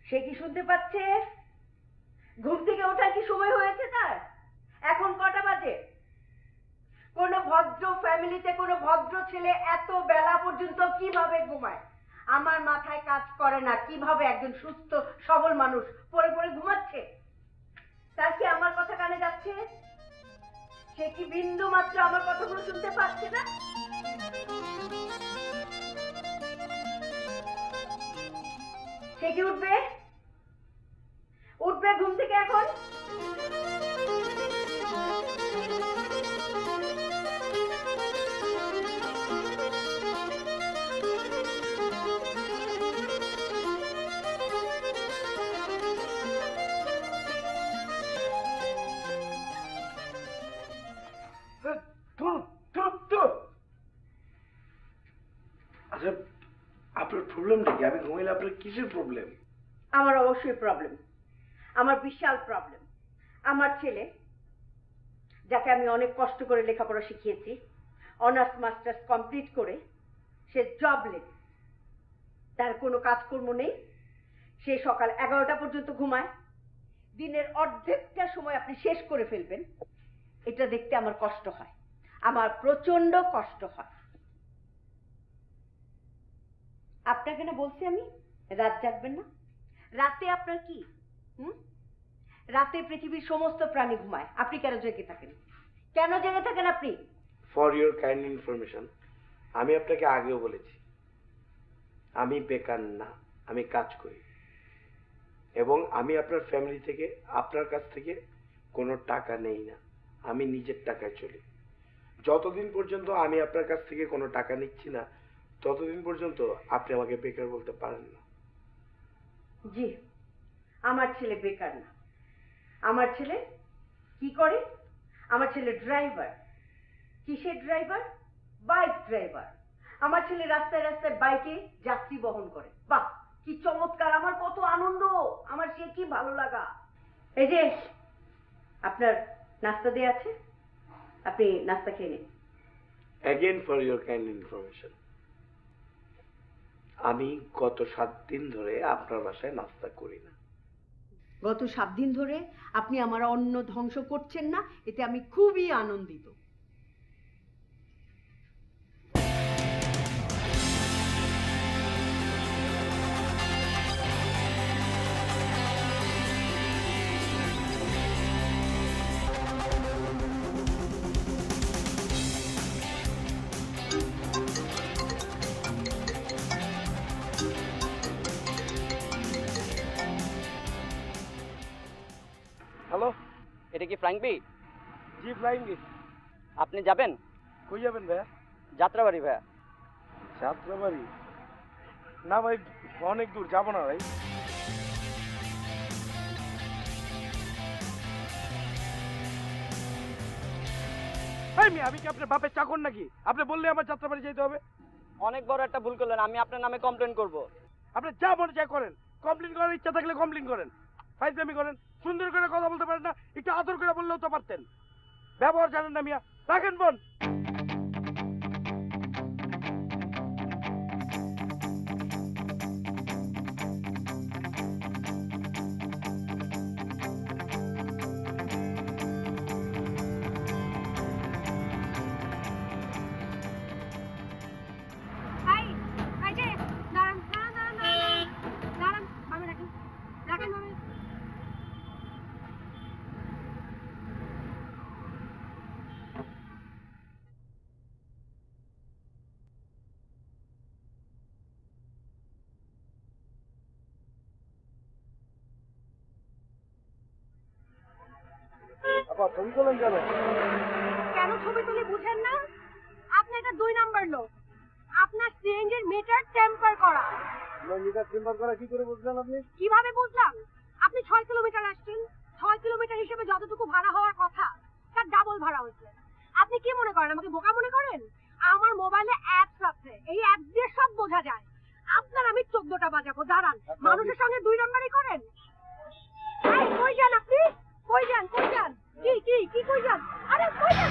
সে কি শুনতে পাচ্ছে? ঘুম থেকে ওঠার কি সময় হয়েছে তার? এখন কটা বাজে? কোন ভদ্র ফ্যামিলিতে কোন ভদ্র ছেলে এত বেলা পর্যন্ত কিভাবে ঘুমায়? আমার মাথায় কাজ করে না কিভাবে একজন সুস্থ সবল মানুষ পড়ে পড়ে ঘুমাচ্ছে। তার কি আমার কথা কানে যাচ্ছে? সে কি বিন্দু মাত্র আমার কথাগুলো শুনতে পাচ্ছে না? সে কি উঠবে? উঠবে ঘুম থেকে এখন? আচ্ছা, আপনার প্রবলেমটা কি? আমি ঘুমাইলে আপনার কিসের প্রবলেম? আমার অবশ্যই প্রবলেম, আমার বিশাল প্রবলেম। আমার ছেলে, যাকে আমি অনেক কষ্ট করে লেখাপড়া শিখিয়েছি, অনার্স মাস্টার্স কমপ্লিট করে সে জবলেস, তার কোনো কাজকর্ম নেই। সে সকাল 11টা পর্যন্ত ঘুমায়, দিনের অর্ধেকটা সময় আপনি শেষ করে ফেলবেন। এটা দেখতে আমার কষ্ট হয়, আমার প্রচন্ড কষ্ট হয়। আপনাকে না বলছি আমি রাত জাগবেন না? রাতে আপনার কি রাতে পৃথিবীর সমস্ত প্রাণী ঘুমায়, আপনি কেন জেগে থাকেন? কেন জেগে থাকেন আপনি? ফর ইউর কাইন্ড ইনফরমেশন, আমি আপনাকে আগেও বলেছি আমি বেকার না, আমি কাজ করি এবং আমি আপনার ফ্যামিলি থেকে, আপনার কাছ থেকে কোনো টাকা নেই না। আমি নিজের টাকায় চলি। যতদিন পর্যন্ত আমি আপনার কাছ থেকে কোনো টাকা নিচ্ছি না, ততদিন পর্যন্ত আপনি আমাকে বেকার বলতে পারেন না। জি, আমার ছেলে বেকার না। আমার ছেলে কি করে? আমার ছেলে ড্রাইভার। কিসের ড্রাইভার? Bike driver. আমার ছেলে রাস্তায় রাস্তায় বাইকে যাত্রী বহন করে। বাহ, কি চমৎকার! আমার কত আনন্দ, আমার সে কি ভালো লাগা। এই যে আপনার নাস্তা দেয়া আছে, আপনি নাস্তা খেয়ে নিন। Again for your kind information, আমি গত 7 দিন ধরে আপনার বাসায় নাস্তা করি না। গত 7 দিন ধরে আপনি আমার অন্ন ধ্বংস করছেন না, এতে আমি খুবই আনন্দিত। হ্যালো, এটা কি ফ্লাইং বি? জি ফ্লাইং বি। আপনি যাবেন? কই যাবেন ভাইয়া? যাত্রাবাড়ি ভাইয়া। যাত্রাবাড়ি? না ভাই, অনেক দূর, যাবো না ভাই। আমি কি আপনার বাপের চাকর নাকি? আপনি বললে আমার যাত্রাবাড়ি যেতে হবে? অনেক বড় একটা ভুল করলেন, আমি আপনার নামে কমপ্লেন করব। আপনি যা মনে চায় করেন, কমপ্লেন করার ইচ্ছা থাকলে কমপ্লেন করেন, ফাইজলামি করেন। সুন্দর করে কথা বলতে পারেন না? একটু আদর করে বললেও তো পারতেন। ব্যবহার জানেন না মিয়া, রাখেন ফোন। ছবি তোলেন কেন? কেন ছবি তুলি বুঝেন না? আপনি এটা 2 নাম্বার লোক। আপনার সিএনজির মিটার টেম্পার করা। মিটার টেম্পার করা কি করে বুঝলেন আপনি? কিভাবে বুঝলাম? আপনি 6 কিলোমিটার আসছেন, 6 কিলোমিটার হিসেবে যতটুকু ভাড়া হওয়ার কথা তার ডাবল ভাড়া হচ্ছে। আপনি কি মনে করেন আমাকে বোকা মনে করেন? আমার মোবাইলে অ্যাপস আছে, এই অ্যাপস দিয়ে সব বোঝা যায়। আপনার আমি 14টা বাজাবো, দাঁড়ান। মানুষের সঙ্গে 2 নাম্বারই করেন? এই কই যান আপনি? কই যান? কই যান? কি কই যান? আরে কই যান?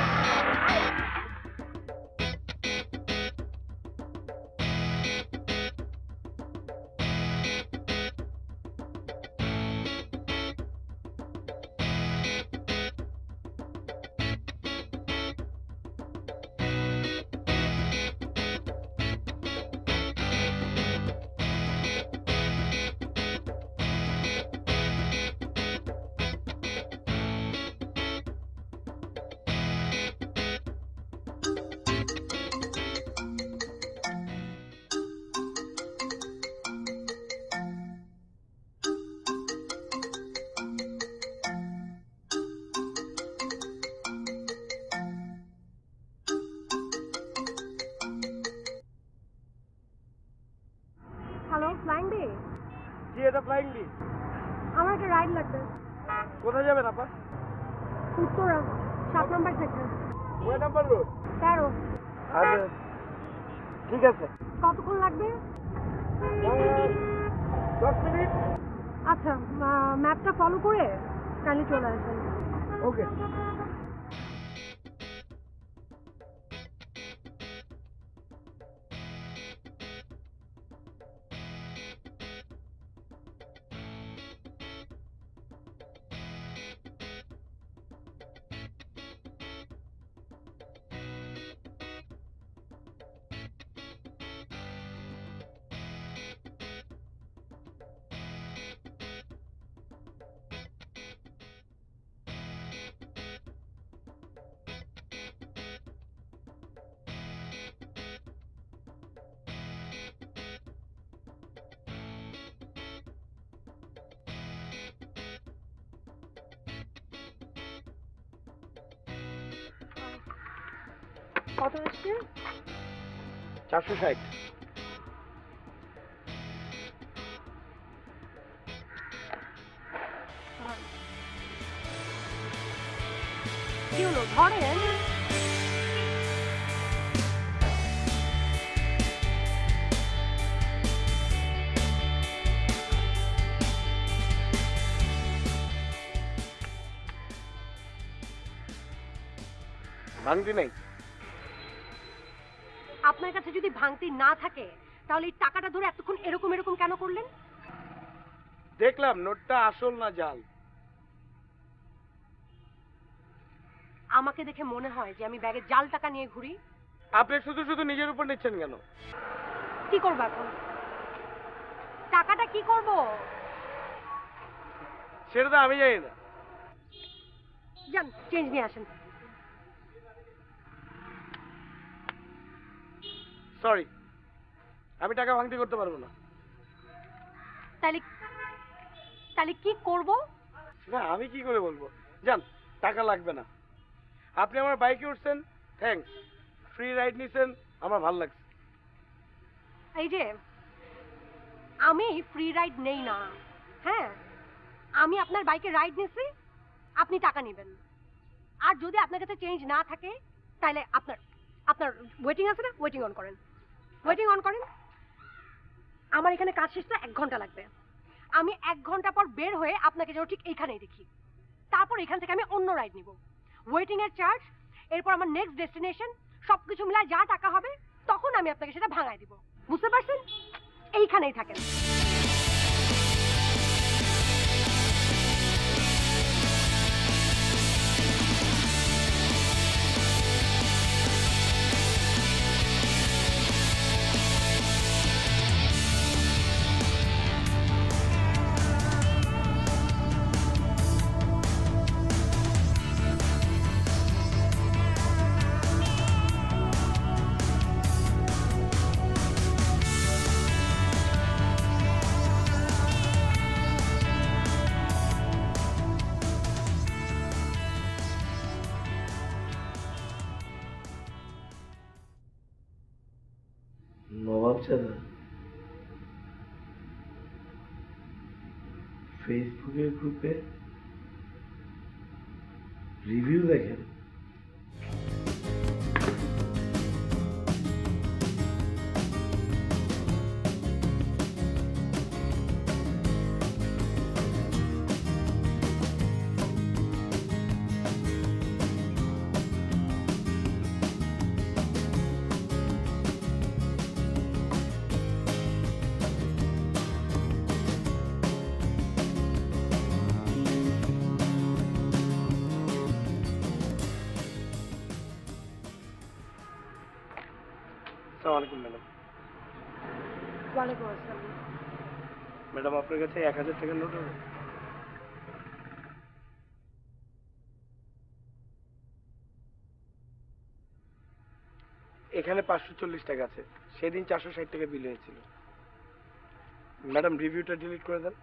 এটা ফ্লাইং বি। আমার একটা রাইড লাগবে। কোথায় যাবেন আপা? উত্তরা 7 নম্বর সেক্টর। কয় নাম্বার রোড? 13। আচ্ছা ঠিক আছে। কতক্ষণ লাগবে? 10 মিনিট। আচ্ছা, ম্যাপটা ফলো করে কাইন্ডলি চলে আসেন। ওকে। কত আসছে? 460। কি হলো ধরেন? ভাঙতি নাই। আপনার কাছে যদি ভাঙতি না থাকে তাহলে এই টাকাটা ধরে এতক্ষণ এরকম এরকম কেন করলেন? দেখলাম নোটটা আসল না জাল। আমাকে দেখে মনে হয় যে আমি ব্যাগে জাল টাকা নিয়ে ঘুরি। আপনি শুধু শুধু নিজের উপর নিচ্ছেন কেন? কি করবো এখন? টাকাটা কি করব? সেটা তো আমি জানি না। যান চেঞ্জ নিয়ে আসেন। সরি, আমি টাকা ভাঙতি করতে পারবো না। তাহলে তাহলে কি করব? না আমি কি করে বলবো? জান, টাকা লাগবে না। আপনি আমার বাইকে উঠছেন, থ্যাঙ্কস। ফ্রি রাইড নিছেন, আমার ভালো লাগছে। এই যে আমি ফ্রি রাইড নেই না, হ্যাঁ আমি আপনার বাইকে রাইড নিছি, আপনি টাকা নেবেন। আর যদি আপনার কাছে চেঞ্জ না থাকে তাহলে আপনার আপনার ওয়েটিং আছে না, ওয়েটিং অন করেন, ওয়েটিং অন করেন। আমার এখানে কাজ শেষটা 1 ঘন্টা লাগবে। আমি 1 ঘন্টা পর বের হয়ে আপনাকে যেন ঠিক এইখানেই দেখি। তারপর এখান থেকে আমি অন্য রাইড নিব। ওয়েটিং এর চার্জ, এরপর আমার নেক্সট ডেস্টিনেশন, সবকিছু মিলায় যা টাকা হবে তখন আমি আপনাকে সেটা ভাঙায় দিব। বুঝতে পারছেন? এইখানেই থাকেন। নবাব চাঁদা ফেসবুকের গ্রুপে রিভিউ দেখেন। আসসালামু আলাইকুম ম্যাডাম। ওয়ালাইকুম আসসালাম। ম্যাডাম আপনার কাছে 1000 টাকার নোট হবে? এখানে 540 টাকা আছে, সেদিন 460 টাকা বিল হয়েছিল। ম্যাডাম রিভিউটা ডিলিট করে দেন।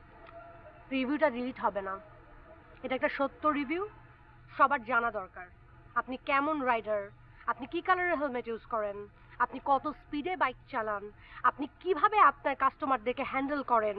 রিভিউটা ডিলিট হবে না, এটা একটা সত্য রিভিউ, সবার জানা দরকার। আপনি কেমন রাইডার, আপনি কি কালারের হেলমেট ইউজ করেন, আপনি কত স্পিডে বাইক চালান, আপনি কিভাবে আপনার কাস্টমারদেরকে হ্যান্ডেল করেন,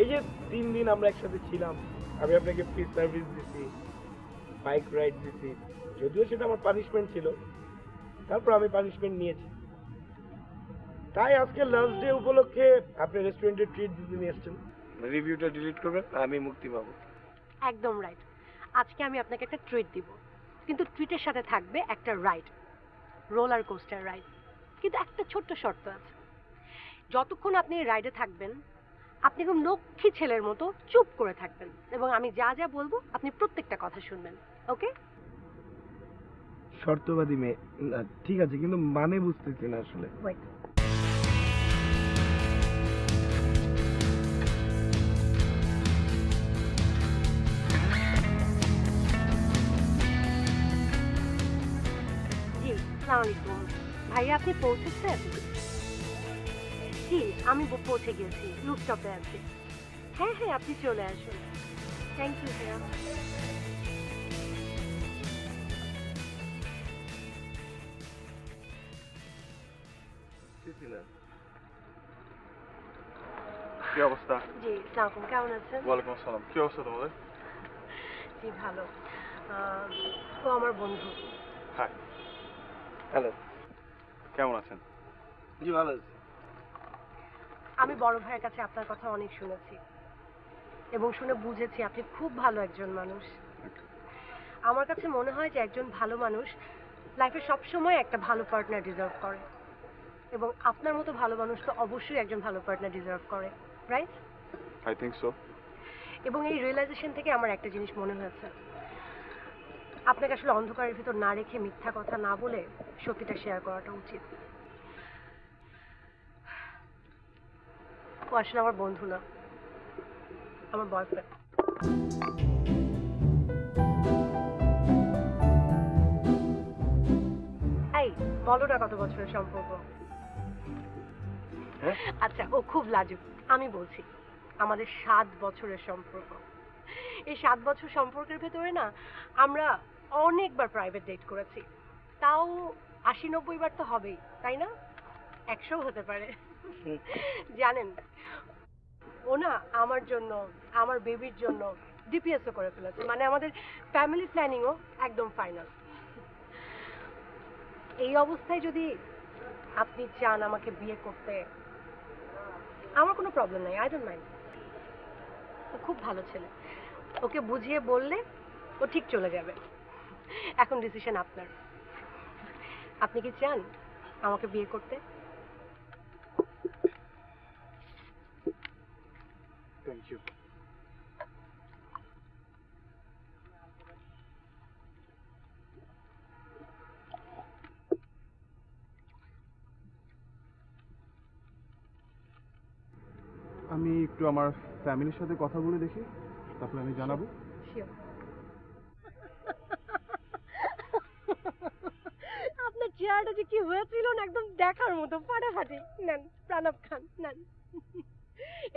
এই যে 3 দিন আমরা একসাথে ছিলাম, আমি আপনাকে ফ্রি সার্ভিস দিছি, বাইক রাইড দিছি, যদিও সেটা আমার পানিশমেন্ট ছিল, তারপর আমি পানিশমেন্ট নিয়েছি। তাই আজকে লাস্ট ডে উপলক্ষে আপনি রেস্টুরেন্টে ট্রিট দিতে নিয়ে এসেছেন। রিভিউটা ডিলিট করবেন, আমি মুক্তি পাবো। একদম রাইট। আজকে আমি আপনাকে একটা ট্রিট দিব, কিন্তু ট্রিটের সাথে থাকবে একটা রাইড, রোলার কোস্টার রাইড। কিন্তু একটা ছোট্ট শর্ত আছে, যতক্ষণ আপনি এই রাইডে থাকবেন আপনি খুব লক্ষ্মী ছেলের মতো চুপ করে থাকবেন এবং আমি যা যা বলবো আপনি প্রত্যেকটা কথা শুনবেন, ওকে? শর্তবাদী মেয়ে, না, ঠিক আছে, কিন্তু মানে বুঝতেছি না আসলে। ওয়েট, জি আসসালামু আলাইকুম ভাইয়া, আপনি পৌঁছেছেন? জি আমি পৌঁছে গেছি, রুফটপে আছি। হ্যাঁ হ্যাঁ আপনি চলে আসুন। থ্যাংক ইউ ভাইয়া। কি অবস্থা? জি আসসালামু আলাইকুম, কেমন আছেন? ওয়ালাইকুম আসসালাম। কি অবস্থা তোমাদের? জি ভালো। ও আমার বন্ধু। Hi, hello. কেমন আছেন? জি ভালো আছি। আমি বড় ভাইয়ের কাছে আপনার কথা অনেক শুনেছি এবং শুনে বুঝেছি আপনি খুব ভালো একজন মানুষ। আমার কাছে মনে হয় যে একজন ভালো মানুষ লাইফে সবসময় একটা ভালো পার্টনার ডিজার্ভ করে এবং আপনার মতো ভালো মানুষ তো অবশ্যই একজন ভালো পার্টনার ডিজার্ভ করে, রাইট? I think so. এবং এই রিয়েলাইজেশন থেকে আমার একটা জিনিস মনে হয়েছে, আপনাকে আসলে অন্ধকারের ভিতর না রেখে মিথ্যা কথা না বলে সত্যিটা শেয়ার করাটা উচিত। ও আসলে আমার বন্ধু না, আমার বয়ফ্রেন্ড। এই বলো না কত বছরের সম্পর্ক? হ্যাঁ? আচ্ছা ও খুব লাজুক, আমি বলছি আমাদের 7 বছরের সম্পর্ক। এই 7 বছর সম্পর্কের ভেতরে না আমরা অনেকবার প্রাইভেট ডেট করেছি, তাও 80-90 বার তো হবেই, তাই না? 100 হতে পারে। জানেন ও না আমার জন্য, আমার বেবির জন্য ডিপিএসও করে ফেলেছে, মানে আমাদের ফ্যামিলি প্ল্যানিংও একদম ফাইনাল। এই অবস্থায় যদি আপনি চান আমাকে বিয়ে করতে, আমার কোনো প্রবলেম নাই, আই ডোন্ট মাইন্ড। ও খুব ভালো ছেলে, ওকে বুঝিয়ে বললে ও ঠিক চলে যাবে। এখন ডিসিশন আপনার, আপনি কি চান আমাকে বিয়ে করতে? Thank you. আমি একটু আমার ফ্যামিলির সাথে কথা বলে দেখি, তারপরে আমি জানাবো। Sure. আপনার চেহারাটা যে কি হয়েছিল না, একদম দেখার মতো ফাটাফাটি। নেন প্রণব খান, নেন।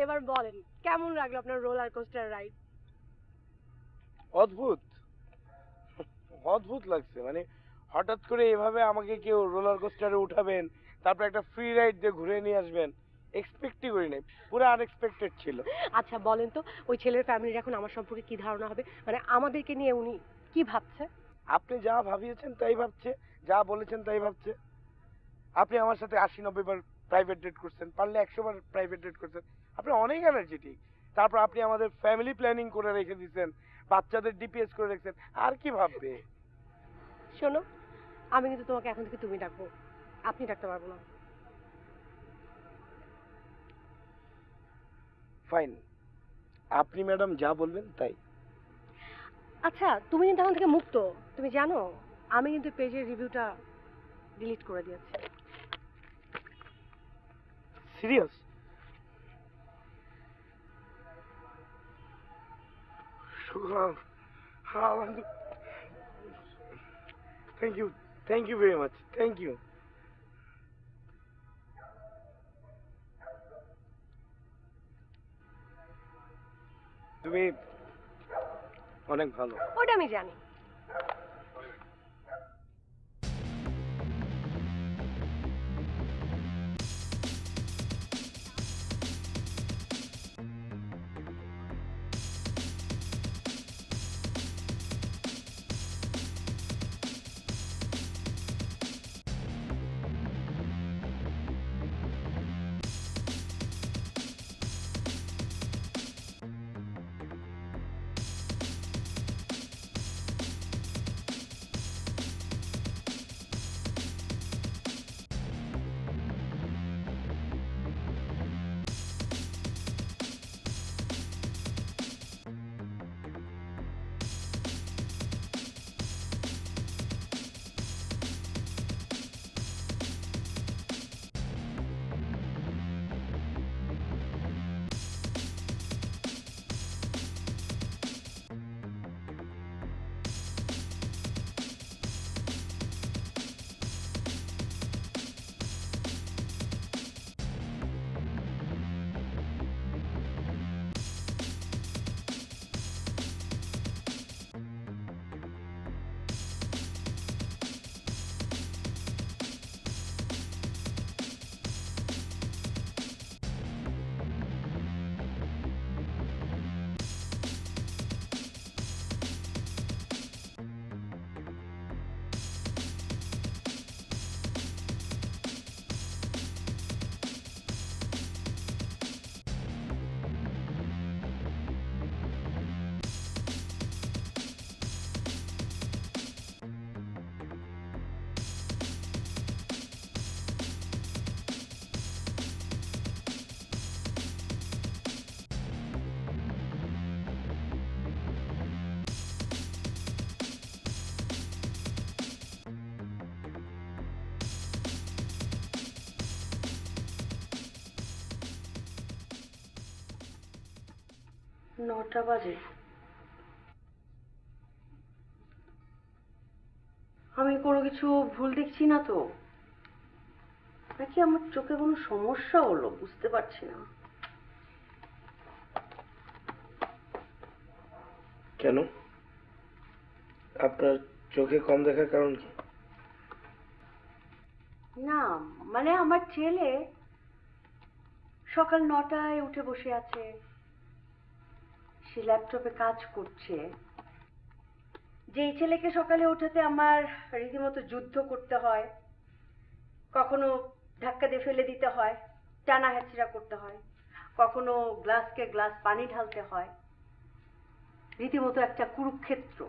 এবার বলেন কেমন লাগলো আপনার রোলার কোস্টার রাইড? অদ্ভুত, অদ্ভুত লাগছে। মানে হঠাৎ করে এভাবে আমাকে কেউ রোলার কোস্টারে উঠাবেন, তারপর একটা ফ্রি রাইড দিয়ে ঘুরে নিয়ে আসবেন, এক্সপেক্টই করি নাই। পুরো আনএক্সপেক্টেড ছিল। আচ্ছা বলেন তো ওই ছেলের ফ্যামিলির এখন আমার সম্পর্কে কি ধারণা হবে, মানে আমাদেরকে নিয়ে উনি কি ভাবছে? আপনি যা ভাবিয়েছেন তাই ভাবছে, যা বলেছেন তাই ভাবছে। আপনি আমার সাথে 80-90 বার প্রাইভেট ডেট করছেন, পারলে 100 বার প্রাইভেট ডেট করছেন। আপনি অনেক এনার্জেটিক। তারপর আপনি আমাদের ফ্যামিলি প্ল্যানিং করে রেখে দিয়েছেন, বাচ্চাদের ডিপিএস করে রেখেছেন। আর কি ভাববে? শোনো, আমি কিন্তু তোমাকে এখন থেকে তুমি ডাকবো, আপনি ডাকতে পারবো না। ফাইন, আপনি ম্যাডাম যা বলবেন তাই। আচ্ছা তুমি কিন্তু এখন থেকে মুক্ত, তুমি জানো আমি কিন্তু পেজের রিভিউটা ডিলিট করে দিয়েছি। Serious? Thank you very much, thank you. তুমি অনেক ভালো। ওটা আমি জানি। 9টা বাজে। আমি কোনো কিছু ভুল দেখছি না তো, নাকি আমার চোখে কোনো সমস্যা হলো বুঝতে পারছি না। কেন, আপনার চোখে কম দেখার কারণ কি? না মানে আমার ছেলে সকাল 9টায় উঠে বসে আছে, সে ল্যাপটপে কাজ করছে। যেই ছেলেকে সকালে ওঠাতে আমার রীতিমতো যুদ্ধ করতে হয়, কখনো ধাক্কা দিয়ে ফেলে দিতে হয়, টানা হ্যাচড়া করতে হয়, কখনো গ্লাসকে গ্লাস পানি ঢালতে হয়, রীতিমতো একটা কুরুক্ষেত্র।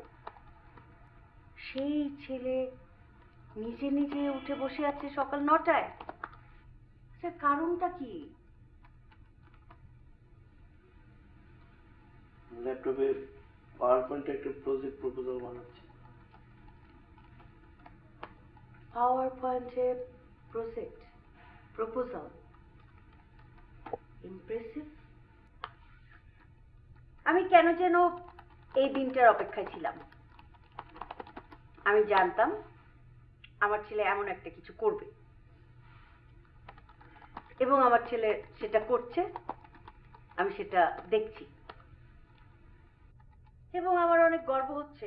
সেই ছেলে নিজে নিজে উঠে বসে আছে সকাল 9টায়। সের কারণটা কি? ল্যাপটপে পাওয়ার পয়েন্টে একটা প্রজেক্ট প্রপোজাল বানাচ্ছি। পাওয়ার পয়েন্টে প্রজেক্ট প্রপোজাল, ইমপ্রেসিভ। আমি কেন যেন এই দিনটার অপেক্ষায় ছিলাম। আমি জানতাম আমার ছেলে এমন একটা কিছু করবে, এবং আমার ছেলে সেটা করছে, আমি সেটা দেখছি, এবং আমার অনেক গর্ব হচ্ছে।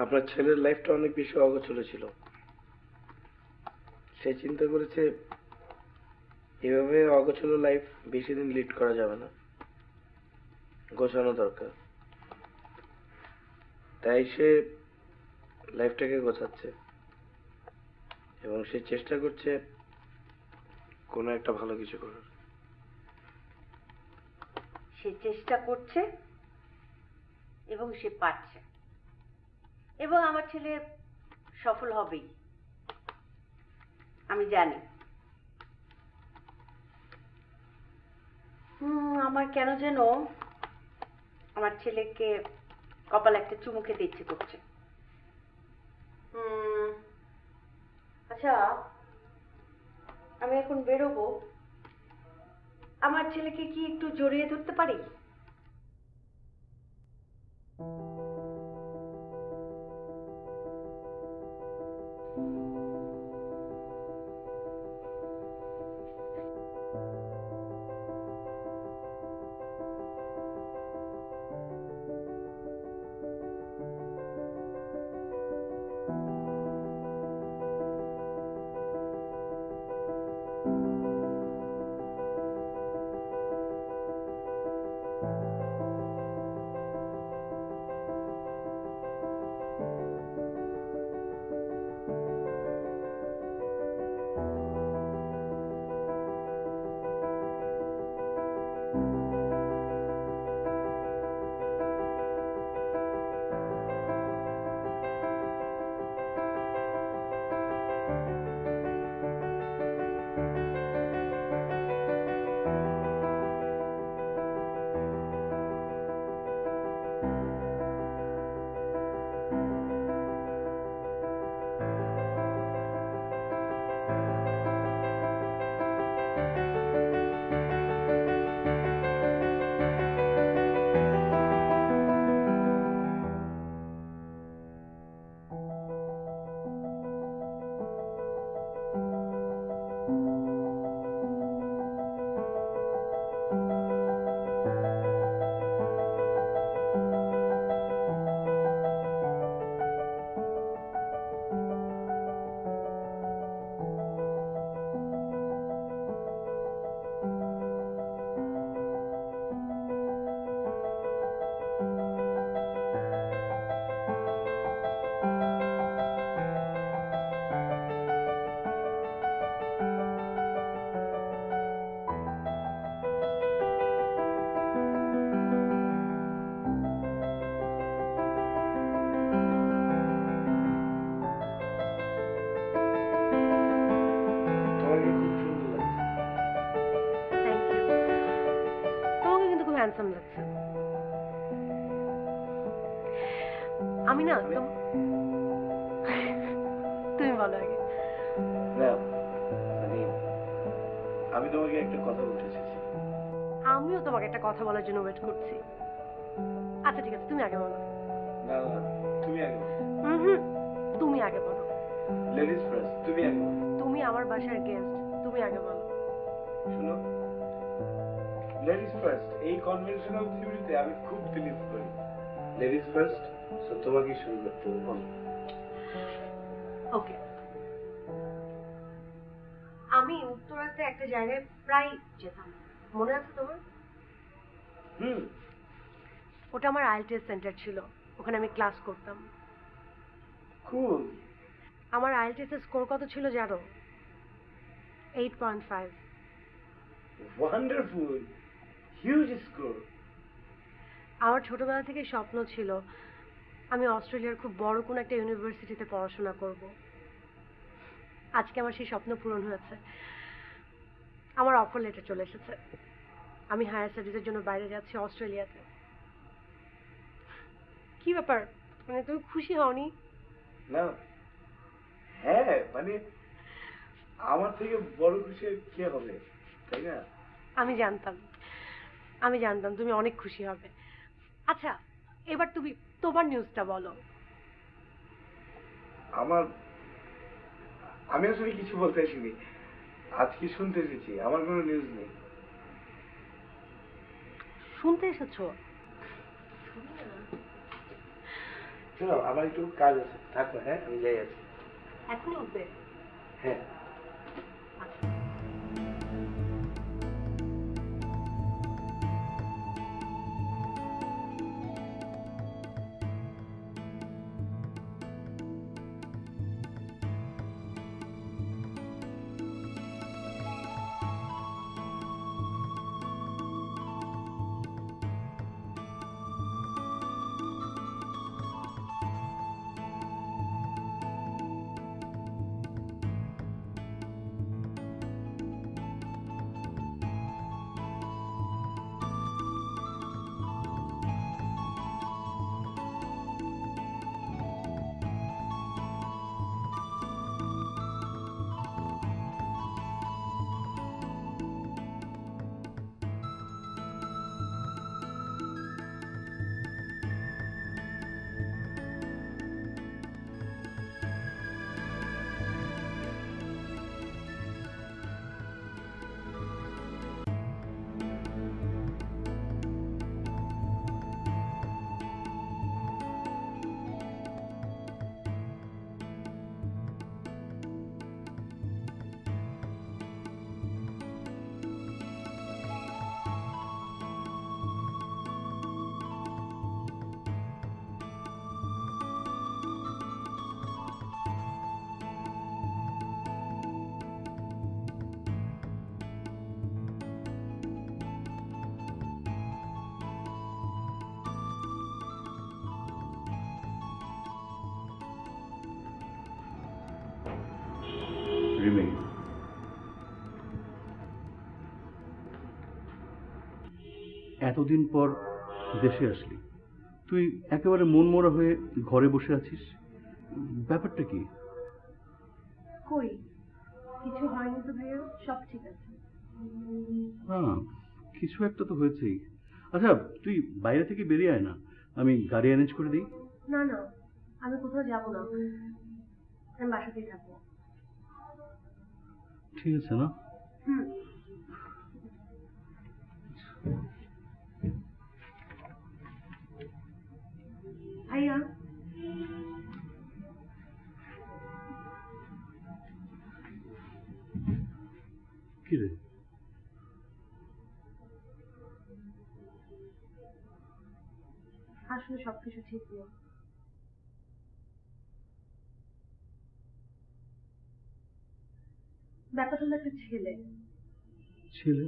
আপনার ছেলের লাইফটা অনেক বেশি অগোছলো ছিল। সে চিন্তা করেছে এভাবে অগোছলো লাইফ বেশি দিন লিড করা যাবে না, গোছানো দরকার। তাই সে লাইফটাকে গোছাচ্ছে এবং সে চেষ্টা করছে কোনো একটা ভালো কিছু করার। সে চেষ্টা করছে এবং সে পারছে, এবং আমার ছেলে সফল হবেই, আমি জানি। আমার কেন যেন আমার ছেলেকে কপালে একটা চুমু খেতে ইচ্ছে করছে। আচ্ছা, আমি এখন বেরোবো, আমার ছেলেকে কি একটু জড়িয়ে ধরতে পারি? হ্যান্ডসাম লাগছে। আমি না তুমি বলো আগে। আমি তোমাকে একটা কথা বলতে চাইছি। আমিও তোমাকে একটা কথা বলার জন্য ওয়েট করছি। আচ্ছা ঠিক আছে, তুমি আগে বলো। না না, তুমি আগে হুম, তুমি আগে বলো। লেডিস ফার্স্ট, তুমি আগে তুমি আমার বাসার গেস্ট, তুমি আগে বলো। শুনো, লেডিস ফার্স্ট এই কনভেনশনাল থিওরিতে আমি খুব বিলিভ করি। লেডিস ফার্স্ট, সো তোমাকে শুরু করতে হবে। ওকে। আমি উত্তরাতে একটা জায়গায় প্রায় যেতাম, মনে আছে তোমার? হুম, ওটা আমার আইএলটিএস সেন্টার ছিল, ওখানে আমি ক্লাস করতাম। কুল। আমার আইএলটিএস এর স্কোর কত ছিল জানো? 8.5। Wonderful, huge score. আমার ছোটবেলা থেকে স্বপ্ন ছিল আমি অস্ট্রেলিয়ার খুব বড় কোনো একটা ইউনিভার্সিটিতে পড়াশোনা করব। আজকে আমার সেই স্বপ্ন পূরণ হয়েছে। আমার অফার লেটার চলে এসেছে, আমি হায়ার স্টাডিজের জন্য বাইরে যাচ্ছি অস্ট্রেলিয়াতে। কি ব্যাপার, মানে তুমি খুশি হওনি? না, হ্যাঁ, মানে আমার থেকে বড় খুশি কে হবে, তাই না? আমি জানতাম তুমি অনেক খুশি হবে। আচ্ছা, এবার তুমি তোমার নিউজটা বলো। আমি আসলে কিছু বলতে আসিনি, আজকে শুনতে এসেছি। আমার কোনো নিউজ নেই। শুনতে এসেছো? শোনো, আমার একটু কাজ আছে, থাকো। হ্যাঁ, আমি যাই আছি। এখনই উঠবে? হ্যাঁ। আচ্ছা। রিমি, এতদিন পর দেশে আসলি, তুই একেবারে মনমরা হয়ে ঘরে বসে আছিস, ব্যাপারটা কি? কই কিছু হয়নি তো ভাইয়া, সব ঠিক আছে। হ্যাঁ, কিছু একটা তো হয়েছেই। আচ্ছা, তুই বাইরে থেকে বেরিয়ে আয় না, আমি গাড়ি অ্যারেঞ্জ করে দিই। না না, আমি কোথাও যাব না, আমি বাসাতেই থাকবো। ঠিক আছে না? হুম। ভাইয়া, কি রে? আসলে সবকিছু ঠিক নেই। ব্যাপারটা হলো একটা ছেলে। ছেলে?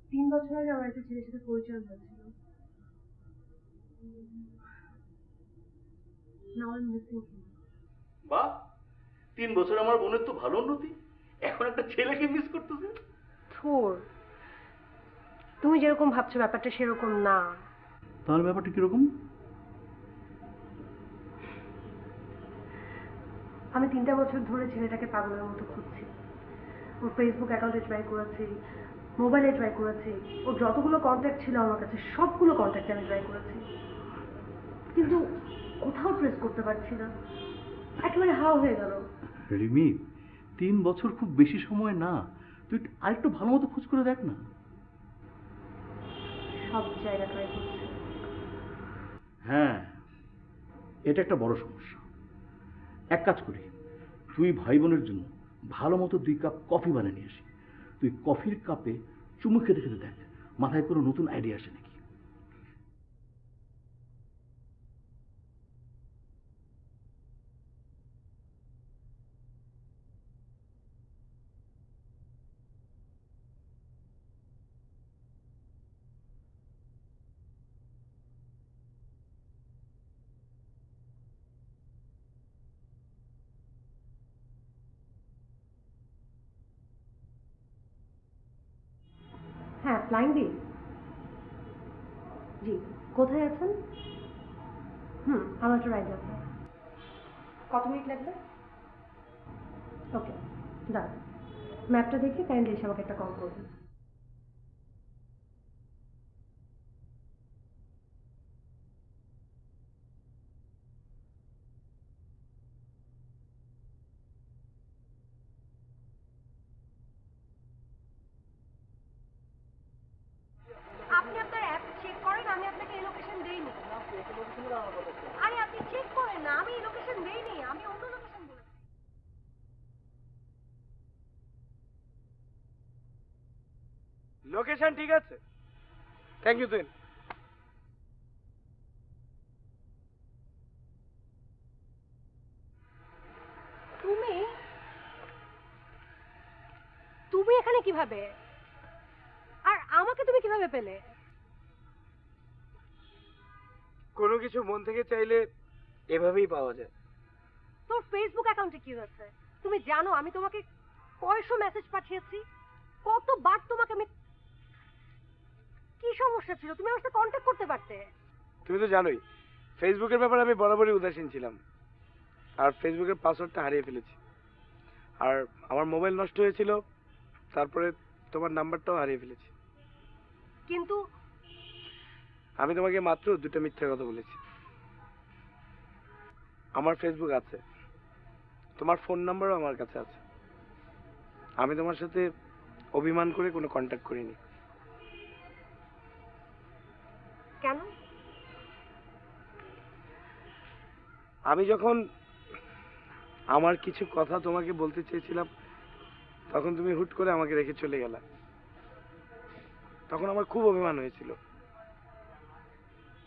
3 বছর আগে আমার একটা ছেলের সাথে পরিচয় হয়েছিল। Now I'm missing him. বাহ, 3 বছর আমার বোনের তো ভালো উন্নতি, এখন একটা ছেলেকে মিস করতেছে। থোর, তুমি যেরকম ভাবছো ব্যাপারটা সেরকম না। তাহলে ব্যাপারটা কিরকম? আমি 3টা বছর ধরে ছেলেটাকে পাগলের মতো খুঁজছি। ওর ফেসবুক অ্যাকাউন্টে ট্রাই করেছি, মোবাইলে ট্রাই করেছি, ওর যতগুলো কন্ট্যাক্ট ছিল আমার কাছে সবগুলো কন্ট্যাক্টে আমি ট্রাই করেছি, কিন্তু কোথাও ট্রেস করতে পারছি না। একেবারে হাও হয়ে গেল। রিমি, 3 বছর খুব বেশি সময় না, তুই আরেকটু ভালো মতো খোঁজ করে দেখ না। সব জায়গা ট্রাই করছি। হ্যাঁ, এটা একটা বড় সমস্যা। এক কাজ করি, তুই ভাই বোনের জন্য ভালো মতো 2 কাপ কফি বানিয়ে নিয়ে আসি। তুই কফির কাপে চুমু খেতে খেতে দেখ মাথায় কোনো নতুন আইডিয়া আসে নাকি। হ্যাঁ, ফ্লাইং বি। জি, কোথায় আছেন? আমার একটা রাইড আছে। কত মিনিট লাগবে? ওকে, দাঁড়ান, ম্যাপটা দেখে কাইন্ডলি এসে আমাকে একটা কল করবেন। আপনি আপনার অ্যাপ চেক করেন, আমি আপনাকে এই লোকেশন দেইনি। আরে আপনি চেক করেন না, আমি এই লোকেশন দেইনি, আমি অন্য লোকেশন বলেছি। লোকেশন ঠিক আছে, থ্যাংক ইউ। তুই তুমি তুমি এখানে কিভাবে? আর আমাকে তুমি কিভাবে পেলে? কোনো কিছু মন থেকে চাইলে এভাবেই পাওয়া যায়। তোর ফেসবুক অ্যাকাউন্টে কি হয়েছে? তুমি জানো আমি তোমাকে কয়শো মেসেজ পাঠিয়েছি, কতবার তোমাকে আমি। কি সমস্যা ছিল? তুমি আমার সাথে কন্ট্যাক্ট করতে পারতে। তুমি তো জানোই ফেসবুকের ব্যাপারে আমি বরাবরই উদাসীন ছিলাম, আর ফেসবুকের পাসওয়ার্ডটা হারিয়ে ফেলেছি। আর আমার মোবাইল নষ্ট হয়েছিল, তারপরে তোমার নাম্বারটাও হারিয়ে ফেলেছি। কিন্তু আমি তোমাকে মাত্র 2টা মিথ্যা কথা বলেছি। আমার ফেসবুক আছে, তোমার ফোন নাম্বারও আমার কাছে আছে। আমি তোমার সাথে অভিমান করে কোনো কন্ট্যাক্ট করিনি। কেন? আমি যখন আমার কিছু কথা তোমাকে বলতে চেয়েছিলাম, তখন তুমি হুট করে আমাকে রেখে চলে গেলা। তখন আমার খুব অভিমান হয়েছিল,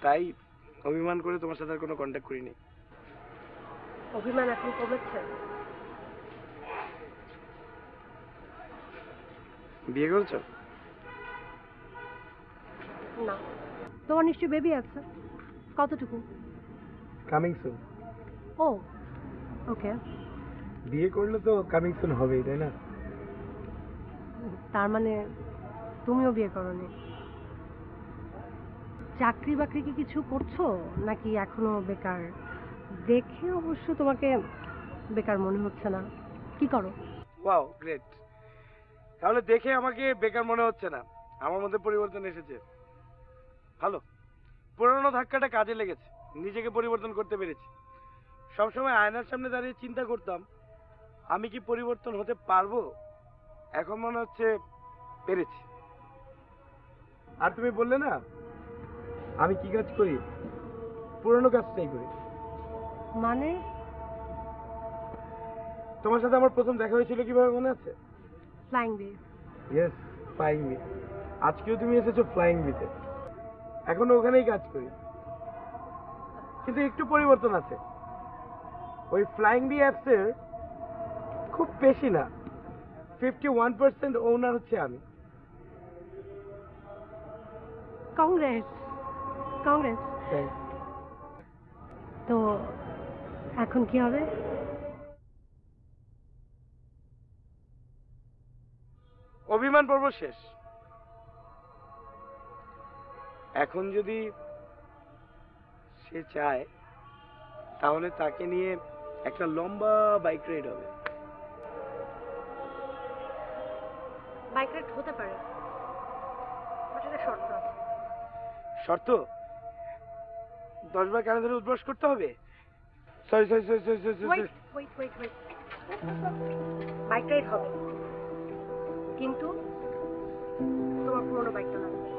তাই অভিমান করে তোমার সাথে আর কোনো কন্ট্যাক্ট করিনি। অভিমান এখন কমেছে? বিয়ে করেছো? না। তোমার নিশ্চয়ই বেবি আছে? কতটুকু? Coming soon. Oh okay. বিয়ে করলে তো কামিং সুন হবেই, তাই না? তার মানে তুমিও বিয়ে করোনি? চাকরি বাকরি কি কিছু করছো নাকি এখনো বেকার? দেখে অবশ্য তোমাকে বেকার মনে হচ্ছে না। কি করো? Wow, great. তাহলে দেখে আমাকে বেকার মনে হচ্ছে না, আমার মধ্যে পরিবর্তন এসেছে। ভালো, পুরনো ধাক্কাটা কাজে লেগেছে, নিজেকে পরিবর্তন করতে পেরেছি। সবসময় আয়নার সামনে দাঁড়িয়ে চিন্তা করতাম আমি কি পরিবর্তন হতে পারবো, এখন মনে হচ্ছে পেরেছি। আর তুমি বললে না আমি কি কাজ করি, পুরনো কাজটাই করি। মানে? তোমার সাথে আমার প্রথম দেখা হয়েছিল কিভাবে মনে আছে? Flying bee. Yes, flying bee. আজকেও তুমি এসেছো ফ্লাইং বিতে, এখনো ওখানেই কাজ করি, কিন্তু একটু পরিবর্তন আছে। ওই ফ্লাইং বি অ্যাপসের খুব বেশি না, 51% ওনার হচ্ছে আমি। কংগ্রেস কংগ্রেস। Thanks. তো এখন কি হবে? অভিমান পর্ব শেষ। এখন যদি সে চায় তাহলে তাকে নিয়ে একটা লম্বা বাইক রাইড হবে। বাইক রাইড হতে পারে, বাট এটা শর্ত আছে। শর্ত? 10 বার কানে ধরে উদ্বাস করতে হবে? Sorry sorry sorry sorry sorry wait wait wait wait, bike ride হবে, কিন্তু তোমার পুরোনো বাইকটা লাগবে।